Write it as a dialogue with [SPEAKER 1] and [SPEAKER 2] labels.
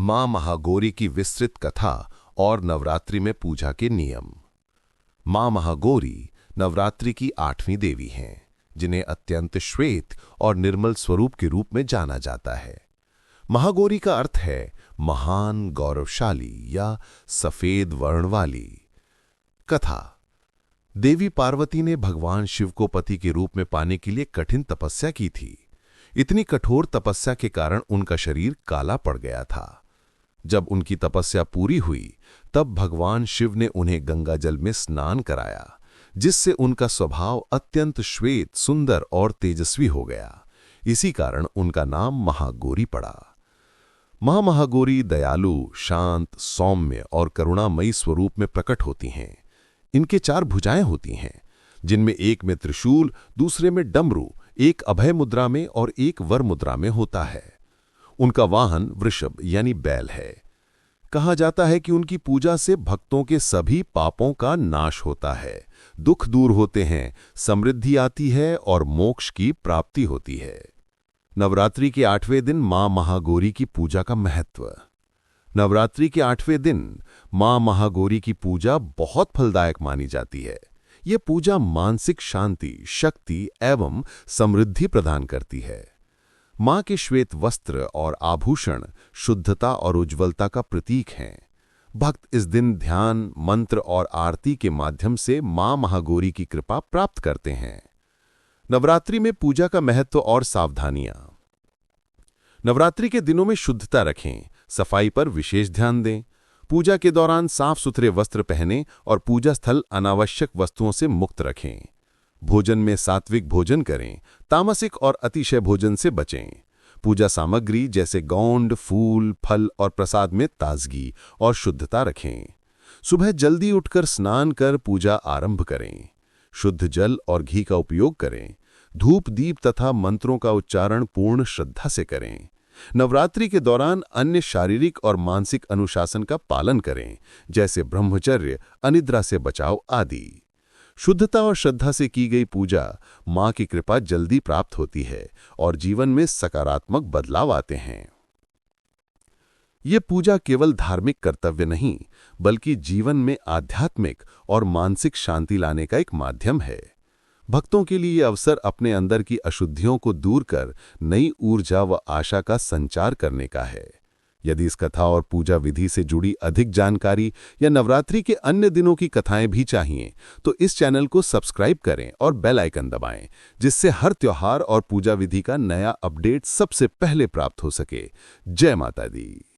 [SPEAKER 1] मां महागौरी की विस्तृत कथा और नवरात्रि में पूजा के नियम। मां महागौरी नवरात्रि की 8वीं देवी हैं, जिन्हें अत्यंत श्वेत और निर्मल स्वरूप के रूप में जाना जाता है। महागौरी का अर्थ है महान, गौरवशाली या सफेद वर्ण वाली। कथा। देवी पार्वती ने भगवान शिव को पति के रूप में पाने के लिए कठिन तपस्या की थी। इतनी कठोर तपस्या के कारण उनका शरीर काला पड़ गया था। जब उनकी तपस्या पूरी हुई, तब भगवान शिव ने उन्हें गंगा जल में स्नान कराया, जिससे उनका स्वभाव अत्यंत श्वेत, सुंदर और तेजस्वी हो गया। इसी कारण उनका नाम महागौरी पड़ा। मां महागौरी दयालु, शांत, सौम्य और करुणामयी स्वरूप में प्रकट होती हैं। इनके 4 भुजाएं होती हैं, जिनमें एक में त्रिशूल, दूसरे में डमरू, एक अभय मुद्रा में और एक वर मुद्रा में होता है। उनका वाहन वृषभ यानी बैल है। कहा जाता है कि उनकी पूजा से भक्तों के सभी पापों का नाश होता है, दुख दूर होते हैं, समृद्धि आती है और मोक्ष की प्राप्ति होती है। नवरात्रि के 8वें दिन मां महागौरी की पूजा का महत्व। नवरात्रि के 8वें दिन मां महागौरी की पूजा बहुत फलदायक मानी जाती है। यह पूजा मानसिक शांति, शक्ति एवं समृद्धि प्रदान करती है। मां के श्वेत वस्त्र और आभूषण शुद्धता और उज्ज्वलता का प्रतीक हैं। भक्त इस दिन ध्यान, मंत्र और आरती के माध्यम से मां महागौरी की कृपा प्राप्त करते हैं। नवरात्रि में पूजा का महत्व और सावधानियां। नवरात्रि के दिनों में शुद्धता रखें, सफाई पर विशेष ध्यान दें। पूजा के दौरान साफ सुथरे वस्त्र पहनें और पूजा स्थल अनावश्यक वस्तुओं से मुक्त रखें। भोजन में सात्विक भोजन करें, तामसिक और अतिशय भोजन से बचें। पूजा सामग्री जैसे गौंड, फूल, फल और प्रसाद में ताजगी और शुद्धता रखें। सुबह जल्दी उठकर स्नान कर पूजा आरंभ करें। शुद्ध जल और घी का उपयोग करें। धूप, दीप तथा मंत्रों का उच्चारण पूर्ण श्रद्धा से करें। नवरात्रि के दौरान अन्य शारीरिक और मानसिक अनुशासन का पालन करें, जैसे ब्रह्मचर्य, अनिद्रा से बचाव आदि। शुद्धता और श्रद्धा से की गई पूजा मां की कृपा जल्दी प्राप्त होती है और जीवन में सकारात्मक बदलाव आते हैं। ये पूजा केवल धार्मिक कर्तव्य नहीं, बल्कि जीवन में आध्यात्मिक और मानसिक शांति लाने का एक माध्यम है। भक्तों के लिए यह अवसर अपने अंदर की अशुद्धियों को दूर कर नई ऊर्जा व आशा का संचार करने का है। यदि इस कथा और पूजा विधि से जुड़ी अधिक जानकारी या नवरात्रि के अन्य दिनों की कथाएं भी चाहिए, तो इस चैनल को सब्सक्राइब करें और बेल आइकन दबाएं, जिससे हर त्योहार और पूजा विधि का नया अपडेट सबसे पहले प्राप्त हो सके। जय माता दी।